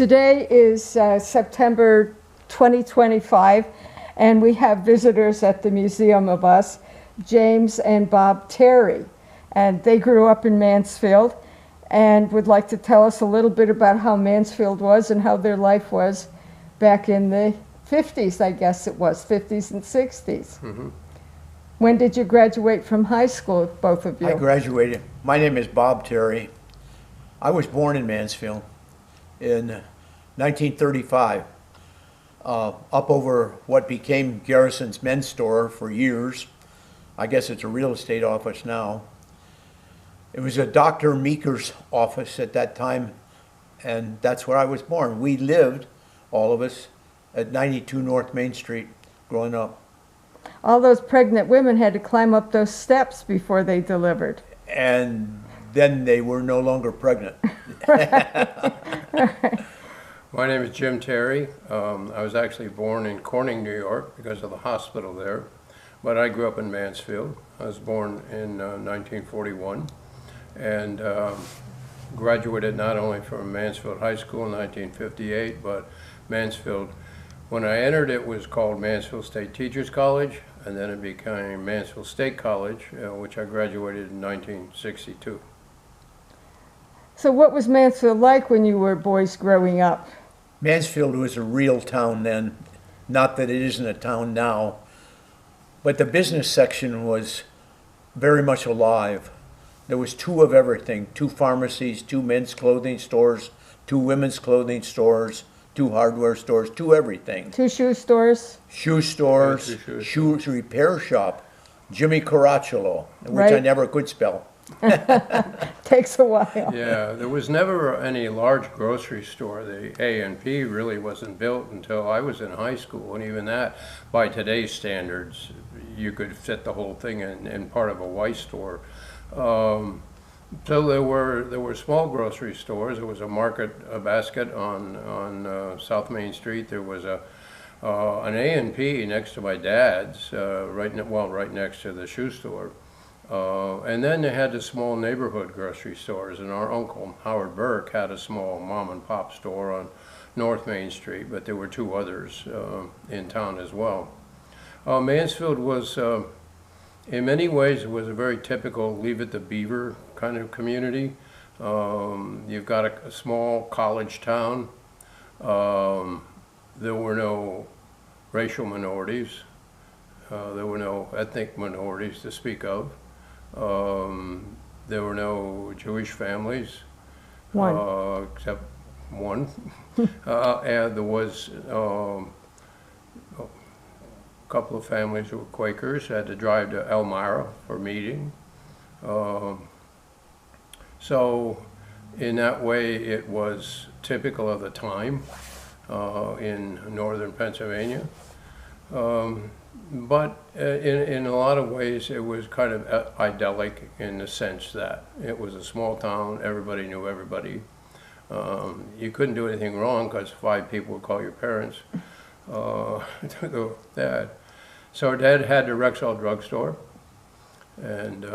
Today is September 2025, and we have visitors at the Museum of Us, James and Bob Terry. And they grew up in Mansfield and would like to tell us a little bit about how Mansfield was and how their life was back in the 50s, I guess it was, 50s and 60s. Mm-hmm. When did you graduate from high school, both of you? I graduated. My name is Bob Terry. I was born in Mansfield in 1935, up over what became Garrison's men's store for years. I guess it's a real estate office now. It was a Dr. Meeker's office at that time, and that's where I was born. We lived, all of us, at 92 North Main Street growing up. All those pregnant women had to climb up those steps before they delivered. And then they were no longer pregnant. My name is Jim Terry. I was actually born in Corning, New York because of the hospital there, but I grew up in Mansfield. I was born in 1941 and graduated not only from Mansfield High School in 1958, but Mansfield, when I entered it was called Mansfield State Teachers College, and then it became Mansfield State College, which I graduated in 1962. So what was Mansfield like when you were boys growing up? Mansfield was a real town then, not that it isn't a town now, but the business section was very much alive. There was two of everything, two pharmacies, two men's clothing stores, two women's clothing stores, two hardware stores, two everything. Two shoe stores? Shoe stores, Yeah, two shoes. shoe repair shop, Jimmy Caracciolo, which I Right. never could spell. Takes a while. Yeah, there was never any large grocery store. The A&P really wasn't built until I was in high school, and even that, by today's standards, you could fit the whole thing in part of a Weiss store. So there were small grocery stores. There was a basket on South Main Street. There was an A&P next to my dad's, right next to the shoe store. And then they had the small neighborhood grocery stores, and our uncle, Howard Burke, had a small mom and pop store on North Main Street, but there were two others in town as well. Mansfield was, in many ways, it was a very typical Leave It to Beaver kind of community. You've got a small college town. There were no racial minorities. There were no ethnic minorities to speak of. There were no Jewish families, except one. And there was a couple of families who were Quakers, had to drive to Elmira for meeting. So in that way, it was typical of the time in northern Pennsylvania. But in a lot of ways, it was kind of idyllic in the sense that it was a small town, everybody knew everybody. You couldn't do anything wrong because 5 people would call your parents to Dad. So our dad had the Rexall drugstore, and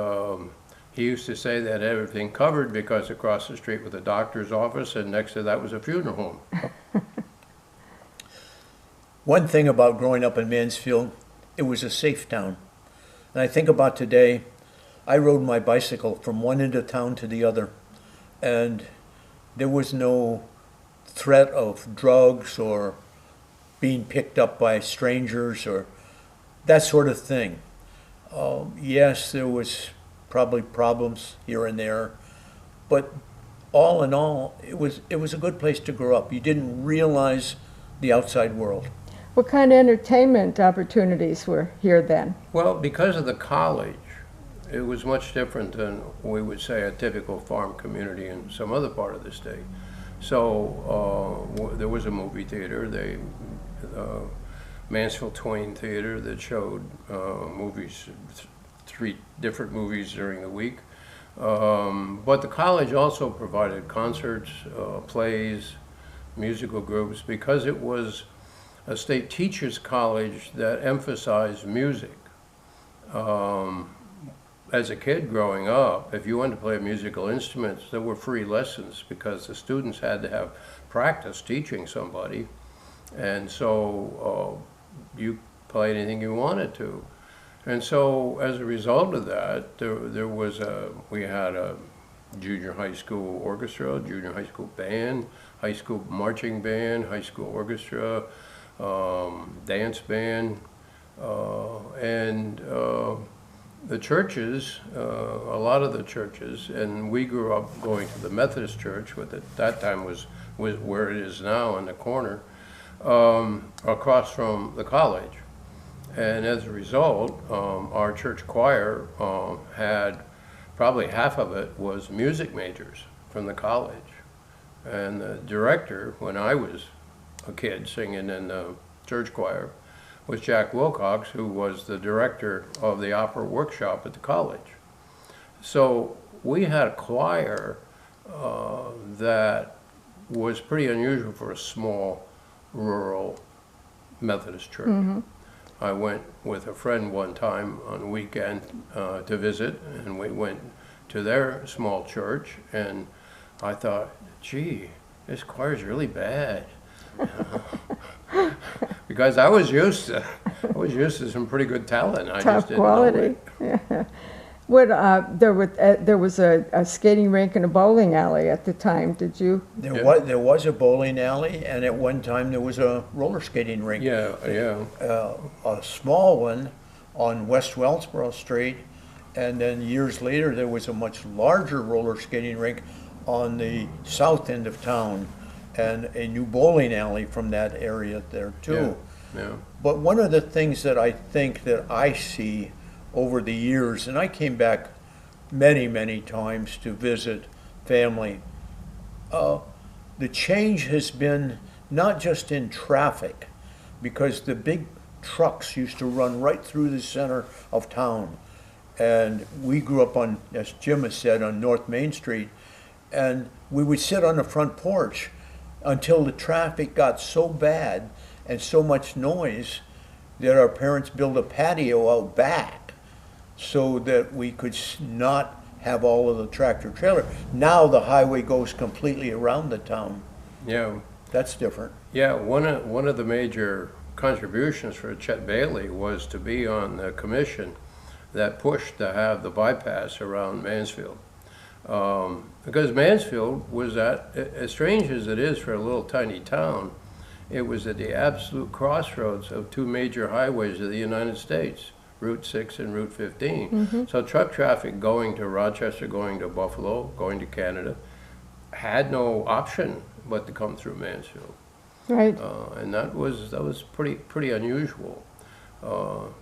he used to say that everything covered because across the street was a doctor's office, and next to that was a funeral home. One thing about growing up in Mansfield, it was a safe town. And I think about today, I rode my bicycle from one end of town to the other, and there was no threat of drugs or being picked up by strangers or that sort of thing. Yes, there was probably problems here and there, but all in all, it was a good place to grow up. You didn't realize the outside world. What kind of entertainment opportunities were here then? Well, because of the college, it was much different than we would say a typical farm community in some other part of the state. So there was a movie theater, Mansfield Twain Theater, that showed movies, 3 different movies during the week. But the college also provided concerts, plays, musical groups, because it was a state teachers college that emphasized music. as a kid growing up, if you wanted to play musical instruments, there were free lessons because the students had to have practice teaching somebody. And so you play anything you wanted to. And so as a result of that, we had a junior high school orchestra, junior high school band, high school marching band, high school orchestra, dance band, and the churches, a lot of the churches, and we grew up going to the Methodist church, which at that time was where it is now in the corner, across from the college. And as a result, our church choir had probably half of it was music majors from the college. And the director, when I was a kid singing in the church choir, was Jack Wilcox, who was the director of the opera workshop at the college. So we had a choir that was pretty unusual for a small rural Methodist church. Mm-hmm. I went with a friend one time on a weekend to visit, and we went to their small church, and I thought, gee, this choir's really bad. Because I was used to some pretty good talent. I Top just didn't quality. know it. Yeah. What there was a skating rink and a bowling alley at the time. Did you? There was a bowling alley, and at one time there was a roller skating rink. Yeah. A small one on West Wellsboro Street, and then years later there was a much larger roller skating rink on the south end of town, and a new bowling alley from that area there too. Yeah. But one of the things that I think that I see over the years, and I came back many, many times to visit family, the change has been not just in traffic, because the big trucks used to run right through the center of town. And we grew up on, as Jim has said, on North Main Street, and we would sit on the front porch until the traffic got so bad and so much noise that our parents built a patio out back so that we could not have all of the tractor trailer. Now the highway goes completely around the town. Yeah. That's different. Yeah, one of the major contributions for Chet Bailey was to be on the commission that pushed to have the bypass around Mansfield. Because Mansfield was as strange as it is for a little tiny town, it was at the absolute crossroads of two major highways of the United States, Route 6 and Route 15. Mm-hmm. So truck traffic going to Rochester, going to Buffalo, going to Canada, had no option but to come through Mansfield. Right. And that was pretty unusual. I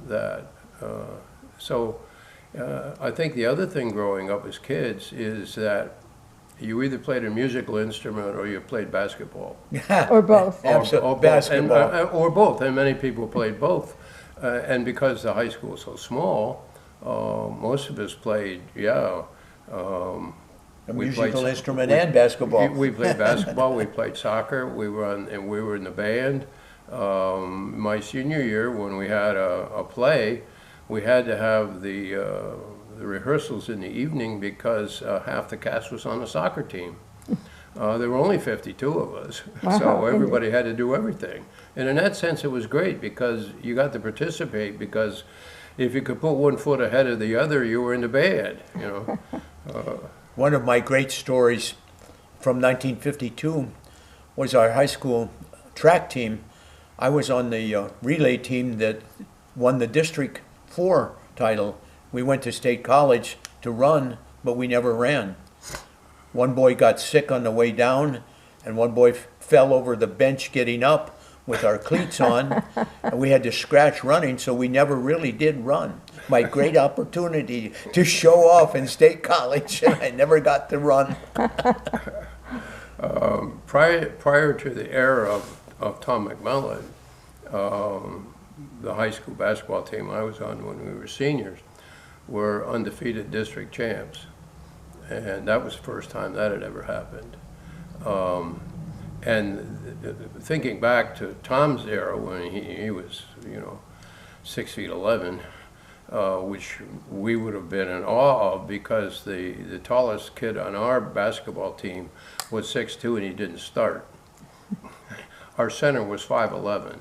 think the other thing growing up as kids is that you either played a musical instrument or you played basketball. Or both. Absolutely. Or both. Basketball. Or both, and many people played both. And because the high school was so small, most of us played, A musical instrument and basketball. We played basketball, we played soccer, we were in the band. My senior year, when we had a play, we had to have the rehearsals in the evening because half the cast was on the soccer team. There were only 52 of us, wow. So everybody had to do everything. And in that sense, it was great because you got to participate, because if you could put one foot ahead of the other, you were in the band, you know. One of my great stories from 1952 was our high school track team. I was on the relay team that won the District 4 title. We went to State College to run, but we never ran. One boy got sick on the way down, and one boy fell over the bench getting up with our cleats on, and we had to scratch running, so we never really did run. My great opportunity to show off in State College, and I never got to run. Prior to the era of Tom McMillan, the high school basketball team I was on when we were seniors were undefeated district champs. And that was the first time that had ever happened. And thinking back to Tom's era when he was, 6'11", which we would have been in awe of because the tallest kid on our basketball team was 6'2", and he didn't start. Our center was 5'11".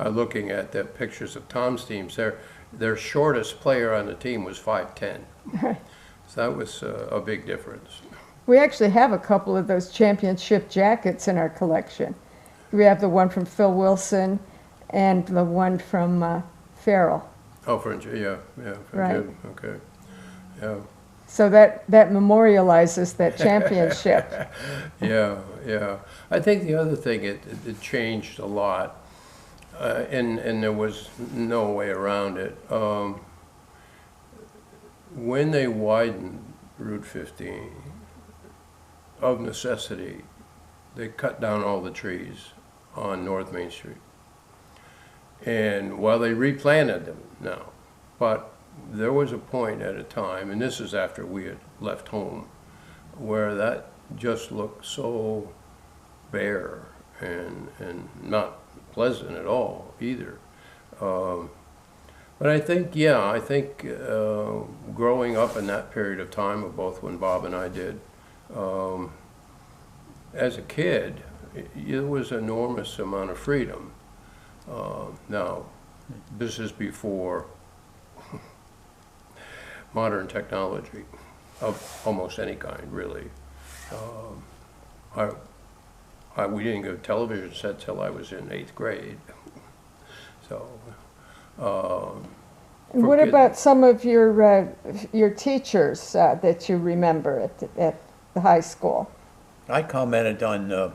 Looking at the pictures of Tom's teams, their shortest player on the team was 5'10". So that was a big difference. We actually have a couple of those championship jackets in our collection. We have the one from Phil Wilson and the one from Farrell. Oh, from yeah, from Right. Jim. Okay, yeah. So that memorializes that championship. Yeah. I think the other thing, it changed a lot, and there was no way around it. When they widened Route 15, of necessity, they cut down all the trees on North Main Street. And well, they replanted them now, but there was a point at a time, and this is after we had left home, where that just looked so bare and not pleasant at all either. But I think growing up in that period of time, of both when Bob and I did, as a kid, it was an enormous amount of freedom. Now, this is before modern technology of almost any kind, really. We didn't get a television set till I was in 8th grade. So. And what about some of your teachers that you remember at the high school? I commented on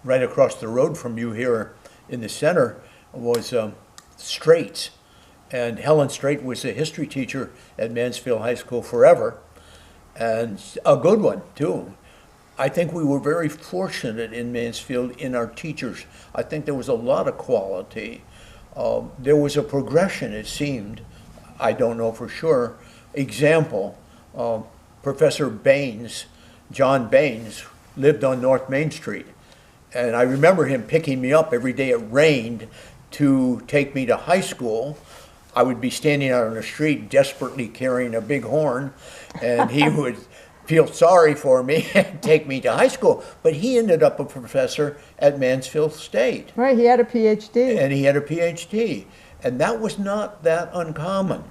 right across the road from you here in the center was Straits. And Helen Strait was a history teacher at Mansfield High School forever, and a good one, too. I think we were very fortunate in Mansfield in our teachers. I think there was a lot of quality. There was a progression, it seemed. I don't know for sure. Example, Professor Baines, John Baines, lived on North Main Street. And I remember him picking me up every day it rained to take me to high school. I would be standing out on the street desperately carrying a big horn, and he would feel sorry for me and take me to high school. But he ended up a professor at Mansfield State. Right, he had a PhD. And he had a PhD. And that was not that uncommon.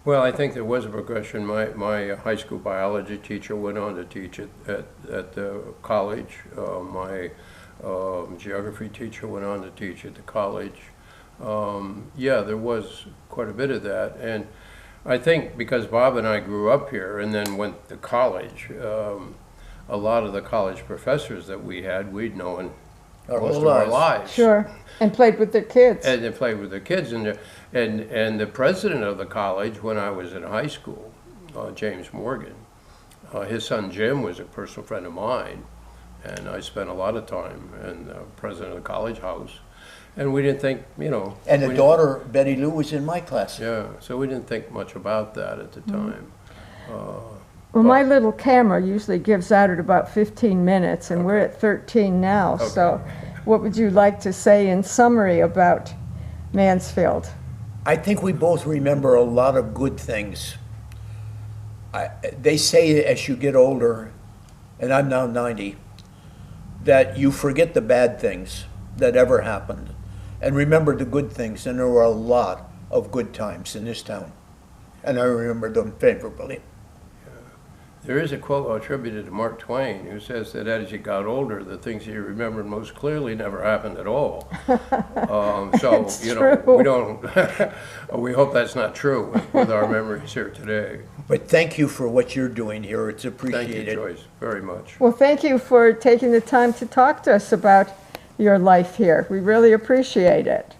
Well, I think there was a progression. My high school biology teacher went on to teach at the college. My geography teacher went on to teach at the college. Yeah, there was quite a bit of that. And I think because Bob and I grew up here and then went to college, a lot of the college professors that we had, we'd known most of our lives. Sure, and played with their kids. And they played with their kids. And the president of the college when I was in high school, James Morgan, his son Jim was a personal friend of mine. And I spent a lot of time in president of the college house. And we didn't think, And the daughter, Betty Lou, was in my class. Yeah, so we didn't think much about that at the time. Well, my little camera usually gives out at about 15 minutes, and we're at 13 now. Okay. So what would you like to say in summary about Mansfield? I think we both remember a lot of good things. They say as you get older, and I'm now 90, that you forget the bad things that ever happened and remember the good things. And there were a lot of good times in this town, and I remember them favorably. There is a quote attributed to Mark Twain who says that as you got older, the things you remembered most clearly never happened at all. So, true. we don't, we hope that's not true with our memories here today. But thank you for what you're doing here. It's appreciated. Thank you, Joyce, very much. Well, thank you for taking the time to talk to us about your life here. We really appreciate it.